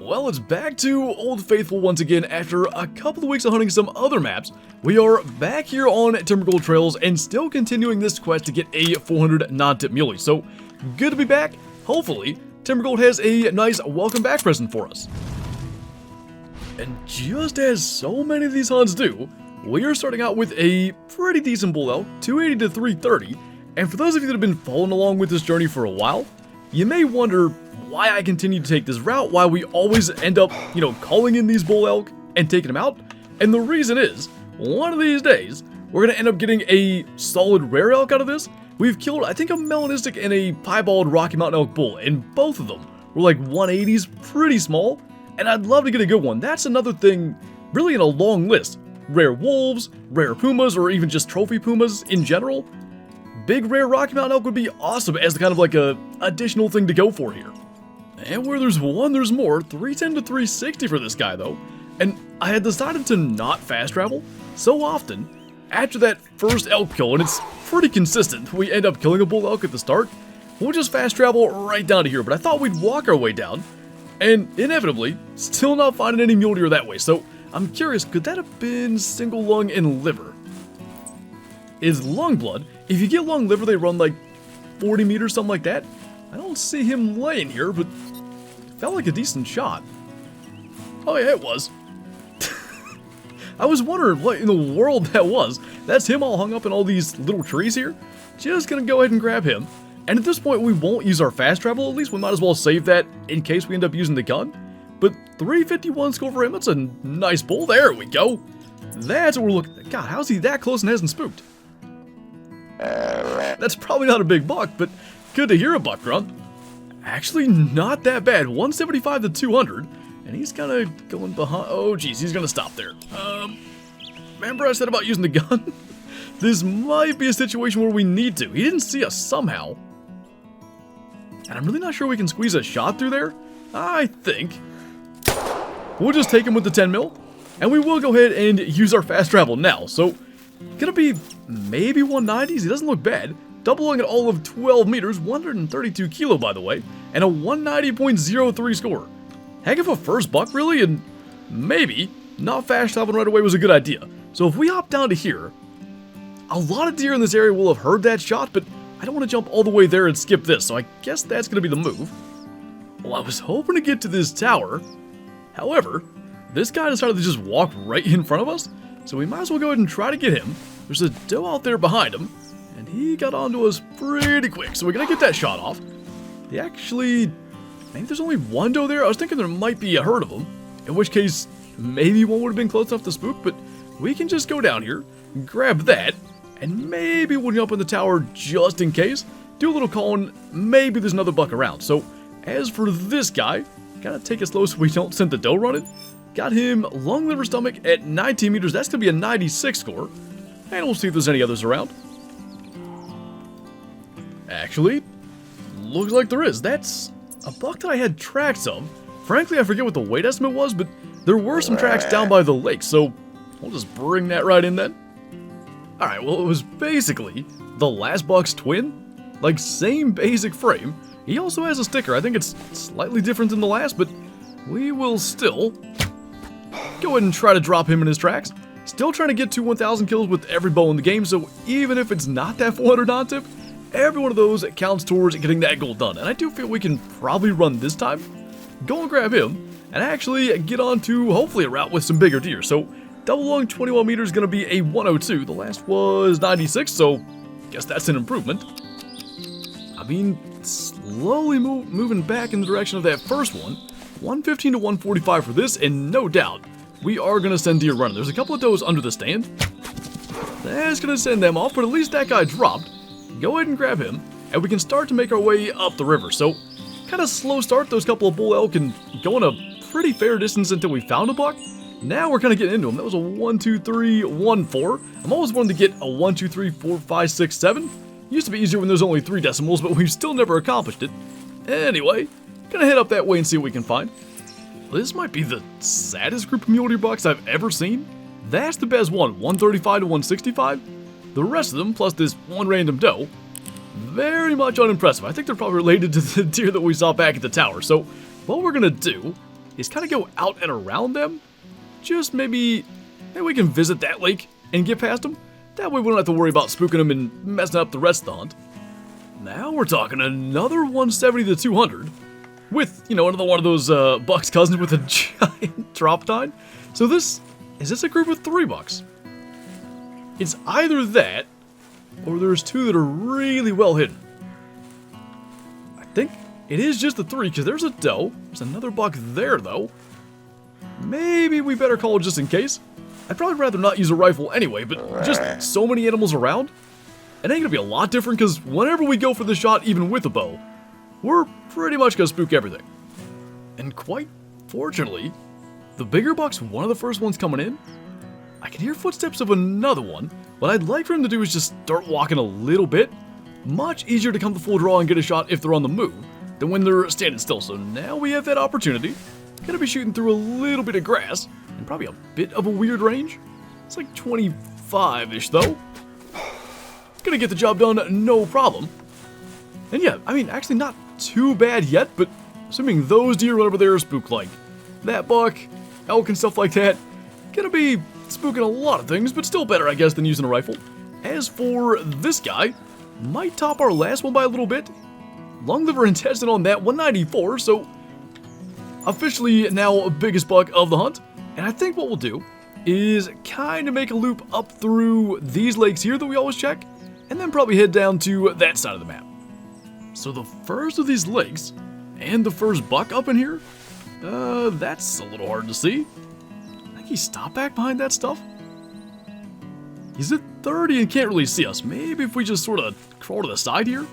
Well, it's back to Old Faithful once again after a couple of weeks of hunting some other maps. We are back here on Timbergold Trails and still continuing this quest to get a 400 non-tip muley. So, good to be back. Hopefully, Timbergold has a nice welcome back present for us. And just as so many of these hunts do, we are starting out with a pretty decent bull elk, 280 to 330. And for those of you that have been following along with this journey for a while, you may wonder why I continue to take this route, why we always end up, calling in these bull elk and taking them out. And the reason is, one of these days, we're going to end up getting a solid rare elk out of this. We've killed, I think, a melanistic and a piebald Rocky Mountain elk bull, and both of them were like 180s, pretty small, and I'd love to get a good one. That's another thing, really in a long list. Rare wolves, rare pumas, or even just trophy pumas in general. Big rare Rocky Mountain elk would be awesome as kind of like a additional thing to go for here. And where there's one, there's more. 310 to 360 for this guy, though. And I had decided to not fast travel. So often, after that first elk kill, and it's pretty consistent, we end up killing a bull elk at the start, we'll just fast travel right down to here. But I thought we'd walk our way down, and inevitably, still not finding any mule deer that way. So I'm curious, could that have been single lung and liver? Is lung blood, if you get lung liver, they run like 40 meters, something like that. I don't see him laying here, but it felt like a decent shot. Oh yeah, it was. I was wondering what in the world that was. That's him all hung up in all these little trees here. Just gonna go ahead and grab him. And at this point, we won't use our fast travel, at least. We might as well save that in case we end up using the gun. But 351 score for him, that's a nice bull. There we go. That's what we're looking at. God, how's he that close and hasn't spooked? That's probably not a big buck, but good to hear a buck grunt. Actually, not that bad. 175 to 200. And he's kind of going behind. Oh, geez, he's going to stop there. Remember I said about using the gun? This might be a situation where we need to. He didn't see us somehow. And I'm really not sure we can squeeze a shot through there. I think we'll just take him with the 10 mil. And we will go ahead and use our fast travel now. So, gonna be maybe 190s. He doesn't look bad. Doubling at all of 12 meters, 132 kilo by the way, and a 190.03 score. Heck of a first buck really, and maybe not fast traveling right away was a good idea. So if we hop down to here, a lot of deer in this area will have heard that shot, but I don't want to jump all the way there and skip this, so I guess that's going to be the move. Well, I was hoping to get to this tower. However, this guy decided to just walk right in front of us, so we might as well go ahead and try to get him. There's a doe out there behind him, and he got onto us pretty quick, so we're going to get that shot off. He actually, maybe there's only one doe there. I was thinking there might be a herd of them, in which case maybe one would have been close enough to spook, but we can just go down here, grab that, and maybe we'll jump in the tower just in case, do a little calling, maybe there's another buck around. So as for this guy, gotta take it slow so we don't send the doe running. Got him lung, liver, stomach at 19 meters. That's gonna be a 96 score. And we'll see if there's any others around. Actually, looks like there is. That's a buck that I had tracks of. Frankly, I forget what the weight estimate was, but there were some tracks down by the lake, so we'll just bring that right in then. Alright, well, it was basically the last buck's twin. Like, same basic frame. He also has a sticker. I think it's slightly different than the last, but we will still go ahead and try to drop him in his tracks. Still trying to get to 1,000 kills with every bow in the game, so even if it's not that 400 non-tip, every one of those counts towards getting that goal done. And I do feel we can probably run this time. Go and grab him, and actually get on to hopefully a route with some bigger deer. So, double lung 21 meters is going to be a 102. The last was 96, so I guess that's an improvement. I mean, slowly moving back in the direction of that first one. 115 to 145 for this, and no doubt, we are going to send deer running. There's a couple of does under the stand. That's going to send them off, but at least that guy dropped. Go ahead and grab him, and we can start to make our way up the river. So, kind of slow start, those couple of bull elk, and going a pretty fair distance until we found a buck. Now we're kind of getting into them. That was a 1, 2, 3, 1, 4. I'm always wanting to get a 1, 2, 3, 4, 5, 6, 7. Used to be easier when there's only 3 decimals, but we've still never accomplished it. Anyway, gonna head up that way and see what we can find. This might be the saddest group of mule deer bucks I've ever seen. That's the best one, 135 to 165. The rest of them, plus this one random doe, very much unimpressive. I think they're probably related to the deer that we saw back at the tower. So what we're gonna do is kind of go out and around them. Just maybe we can visit that lake and get past them. That way we don't have to worry about spooking them and messing up the rest of the hunt. Now we're talking another 170 to 200 with, another one of those bucks cousins with a giant drop tine. So is this a group of 3 bucks? It's either that or there's 2 that are really well hidden. I think it is just the 3 because there's a doe. There's another buck there though. Maybe we better call just in case. I'd probably rather not use a rifle anyway, but just so many animals around, it ain't gonna be a lot different because whenever we go for the shot, even with a bow, we're pretty much gonna spook everything. And quite fortunately, the bigger buck's one of the first ones coming in. I can hear footsteps of another one. What I'd like for him to do is just start walking a little bit. Much easier to come to full draw and get a shot if they're on the move than when they're standing still. So now we have that opportunity. Gonna be shooting through a little bit of grass and probably a bit of a weird range. It's like 25-ish though. Gonna get the job done, no problem. And yeah, I mean, actually not too bad yet, but assuming those deer run over there are spooked like that buck, elk and stuff like that, gonna be spooking a lot of things, but still better, I guess, than using a rifle. As for this guy, might top our last one by a little bit. Long liver intestine on that, 194, so officially now biggest buck of the hunt. And I think what we'll do is kind of make a loop up through these lakes here that we always check, and then probably head down to that side of the map. So the first of these lakes, and the first buck up in here, that's a little hard to see. I think he stopped back behind that stuff. He's at 30 and can't really see us. Maybe if we just sort of crawl to the side here,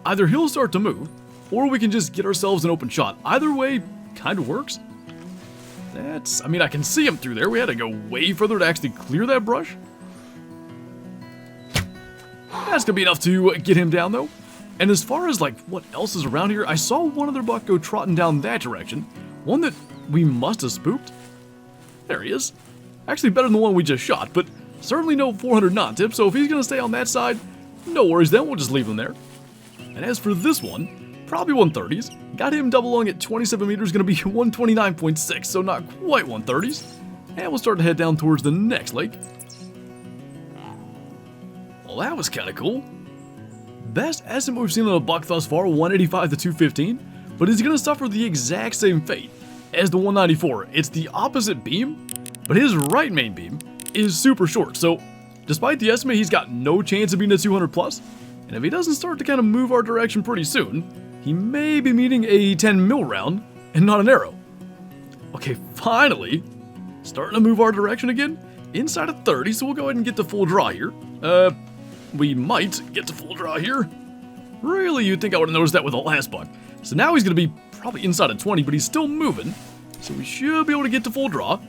either he'll start to move, or we can just get ourselves an open shot. Either way kind of works. I mean, I can see him through there. We had to go way further to actually clear that brush. That's gonna be enough to get him down though. And as far as like what else is around here, I saw one other buck go trotting down that direction. One that we must have spooked. There he is. Actually better than the one we just shot, but certainly no 400 non-tip, so if he's gonna stay on that side, no worries then, we'll just leave him there. And as for this one, probably 130s. Got him double lung at 27 meters, gonna be 129.6, so not quite 130s. And we'll start to head down towards the next lake. Well, that was kind of cool. Best estimate we've seen on a buck thus far, 185 to 215, but he's gonna suffer the exact same fate as the 194. It's the opposite beam, but his right main beam is super short, so despite the estimate, he's got no chance of being a 200 plus, and if he doesn't start to kind of move our direction pretty soon, he may be meeting a 10 mil round and not an arrow. Okay, finally, starting to move our direction again, inside of 30, so we'll go ahead and get to full draw here. We might get to full draw here. Really, you'd think I would have noticed that with the last buck. So now he's going to be probably inside of 20, but he's still moving, so we should be able to get to full draw.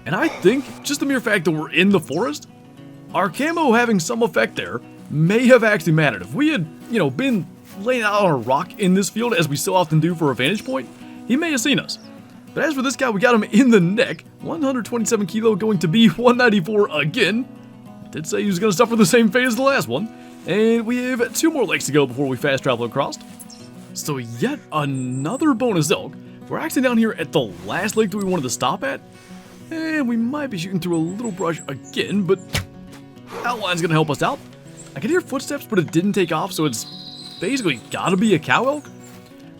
And I think, just the mere fact that we're in the forest, our camo having some effect there may have actually mattered. If we had, been laying out on a rock in this field, as we so often do for a vantage point, he may have seen us. But as for this guy, we got him in the neck, 127 kilo, going to be 194 again. Did say he was going to suffer the same fate as the last one. And we have 2 more lakes to go before we fast travel across. So yet another bonus elk. We're actually down here at the last lake that we wanted to stop at. And we might be shooting through a little brush again, but outline's going to help us out. I can hear footsteps, but it didn't take off, so it's basically gotta be a cow elk.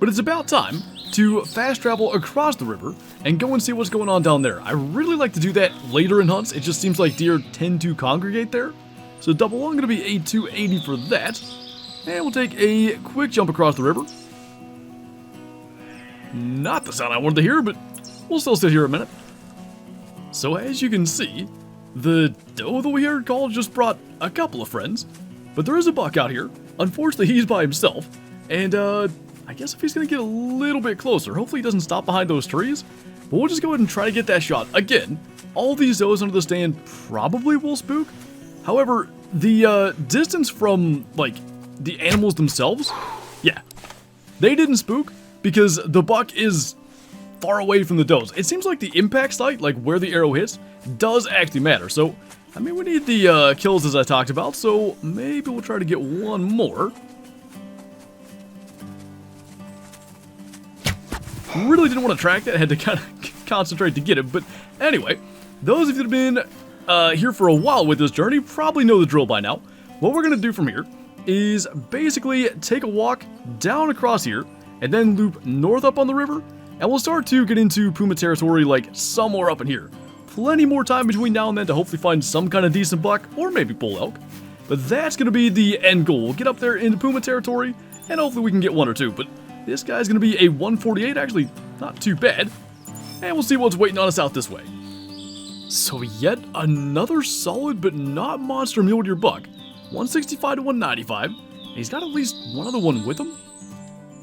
But it's about time to fast travel across the river and go and see what's going on down there. I really like to do that later in hunts. It just seems like deer tend to congregate there. So double lung gonna be a 280 for that. And we'll take a quick jump across the river. Not the sound I wanted to hear, but we'll still sit here a minute. So as you can see, the doe that we heard call just brought a couple of friends. But there is a buck out here. Unfortunately, he's by himself. And, I guess if he's going to get a little bit closer, hopefully he doesn't stop behind those trees. But we'll just go ahead and try to get that shot. Again, all these does under the stand probably will spook. However, the distance from, like, the animals themselves, yeah, they didn't spook because the buck is far away from the does. It seems like the impact site, like where the arrow hits, does actually matter. So, I mean, we need the kills as I talked about, so maybe we'll try to get one more. Really didn't want to track that. I had to kind of concentrate to get it. But anyway, those of you that have been here for a while with this journey probably know the drill by now. What we're going to do from here is basically take a walk down across here and then loop north up on the river. And we'll start to get into Puma territory like somewhere up in here. Plenty more time between now and then to hopefully find some kind of decent buck or maybe bull elk. But that's going to be the end goal. We'll get up there into Puma territory and hopefully we can get one or two. But this guy's going to be a 148, actually not too bad. And we'll see what's waiting on us out this way. So yet another solid but not monster mule deer buck. 165 to 195. And he's got at least one other one with him.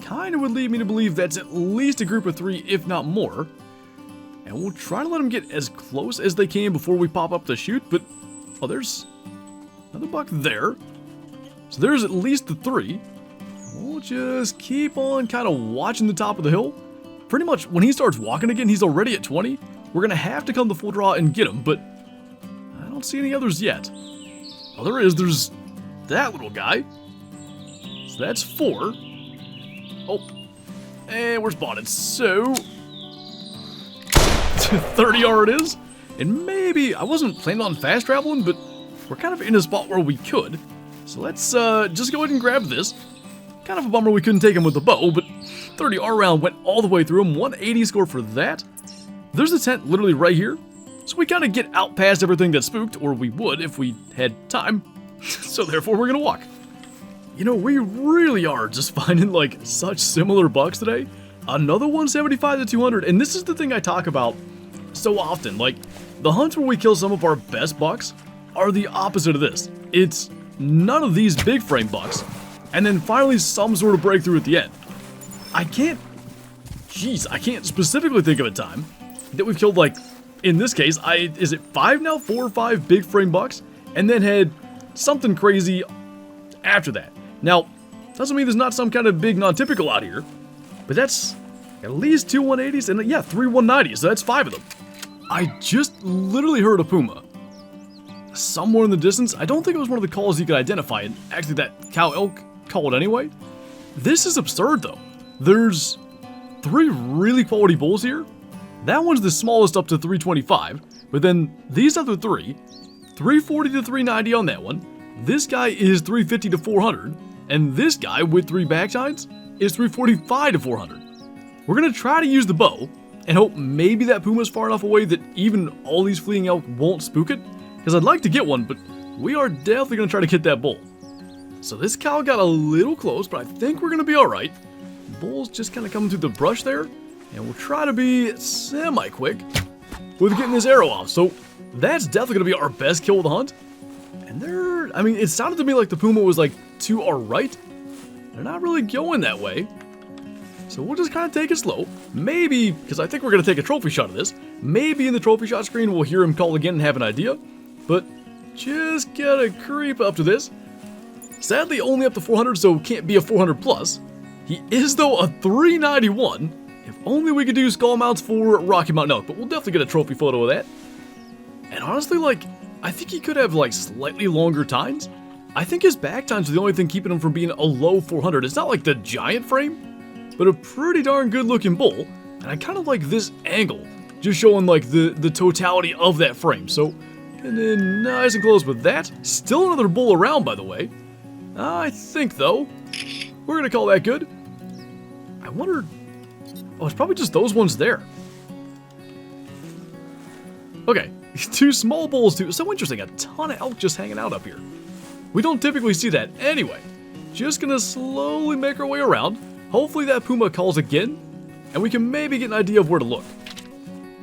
Kind of would lead me to believe that's at least a group of 3, if not more. And we'll try to let them get as close as they can before we pop up the chute. But, oh, there's another buck there. So there's at least the 3. We'll just keep on kind of watching the top of the hill. Pretty much when he starts walking again, he's already at 20. We're going to have to come to full draw and get him, but I don't see any others yet. Oh, there is. There's that little guy. So that's 4. Oh, and we're spotted. So 30R it is. And maybe, I wasn't planning on fast traveling, but we're kind of in a spot where we could. So let's just go ahead and grab this. Kind of a bummer we couldn't take him with the bow, but 30R round went all the way through him. 180 score for that. There's the tent literally right here. So we kind of get out past everything that spooked, or we would if we had time. So therefore we're going to walk. You know, we really are just finding like such similar bucks today. Another 175 to 200, and this is the thing I talk about so often. Like, the hunts where we kill some of our best bucks are the opposite of this. It's none of these big frame bucks, and then finally some sort of breakthrough at the end. I can't specifically think of a time that we've killed, like, in this case, is it 5 now? 4 or 5 big frame bucks, and then had something crazy after that. Now, doesn't mean there's not some kind of big non-typical out here, but that's at least 2 180s and, yeah, 3 190s, so that's 5 of them. I just literally heard a puma somewhere in the distance. I don't think it was one of the calls you could identify, and actually that cow elk called anyway. This is absurd, though. There's 3 really quality bulls here. That one's the smallest, up to 325, but then these other 3, 340 to 390 on that one. This guy is 350 to 400, and this guy with 3 back tines is 345 to 400. We're going to try to use the bow and hope maybe that puma's far enough away that even all these fleeing elk won't spook it, because I'd like to get one, but we are definitely going to try to get that bull. So this cow got a little close, but I think we're going to be alright. Bull's just kind of coming through the brush there, and we'll try to be semi-quick with getting this arrow off. So that's definitely going to be our best kill of the hunt. And I mean, it sounded to me like the puma was like to our right. They're not really going that way. So we'll just kind of take it slow. Maybe, because I think we're going to take a trophy shot of this. Maybe in the trophy shot screen we'll hear him call again and have an idea. But just gotta creep up to this. Sadly, only up to 400, so can't be a 400 plus. He is, though, a 391. If only we could do skull mounts for Rocky Mountain elk, but we'll definitely get a trophy photo of that. And honestly, like, I think he could have, like, slightly longer tines. I think his back tines are the only thing keeping him from being a low 400. It's not like the giant frame, but a pretty darn good looking bull. And I kind of like this angle, just showing, like, the totality of that frame. So, and then nice and close with that. Still another bull around, by the way. I think, though, we're going to call that good. I wonder... Oh, it's probably just those ones there. Okay, 2 small bulls, too. So interesting, a ton of elk just hanging out up here. We don't typically see that. Anyway, just going to slowly make our way around. Hopefully that puma calls again, and we can maybe get an idea of where to look.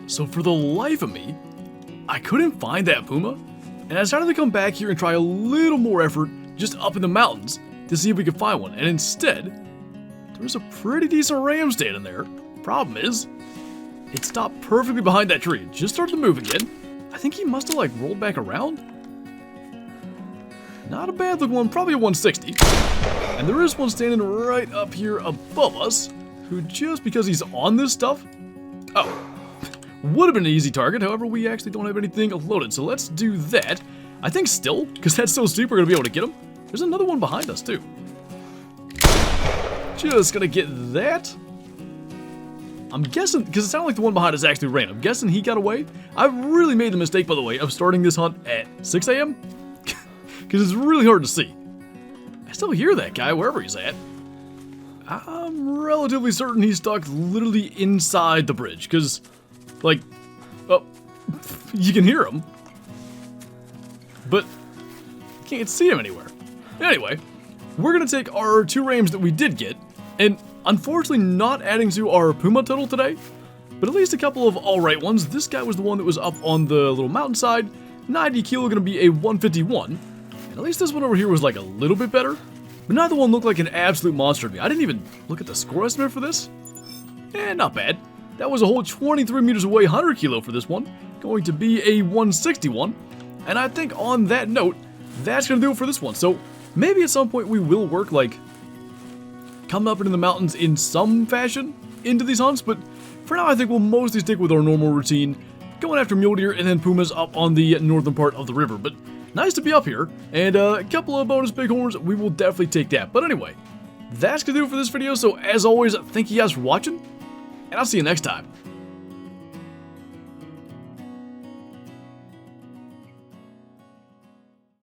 So for the life of me, I couldn't find that puma, and I decided to come back here and try a little more effort just up in the mountains to see if we could find one. And instead, there's a pretty decent ram standing there. Problem is, it stopped perfectly behind that tree. It just started to move again. I think he must have like rolled back around. Not a bad looking one, probably a 160. And there is one standing right up here above us, who just because he's on this stuff, would have been an easy target. However, we actually don't have anything loaded, so let's do that. I think still, because that's so steep, we're going to be able to get him. There's another one behind us, too. Just going to get that. I'm guessing, because it sounded like the one behind us actually ran. I'm guessing he got away. I really made the mistake, by the way, of starting this hunt at 6 a.m. because it's really hard to see. I still hear that guy wherever he's at. I'm relatively certain he's stuck literally inside the bridge, because, like, oh, you can hear him, but you can't see him anywhere. Anyway, we're going to take our 2 rams that we did get, and unfortunately not adding to our puma total today, but at least a couple of alright ones. This guy was the one that was up on the little mountainside, 90 kilo, going to be a 151, and at least this one over here was like a little bit better. But neither one looked like an absolute monster to me. I didn't even look at the score estimate for this. Not bad. That was a whole 23 meters away, 100 kilo for this one. Going to be a 161. And I think on that note, that's going to do it for this one. So maybe at some point we will work, like, come up into the mountains in some fashion into these hunts. But for now, I think we'll mostly stick with our normal routine, going after mule deer and then pumas up on the northern part of the river. But nice to be up here, and a couple of bonus bighorns, we will definitely take that. But anyway, that's going to do it for this video, so as always, thank you guys for watching, and I'll see you next time.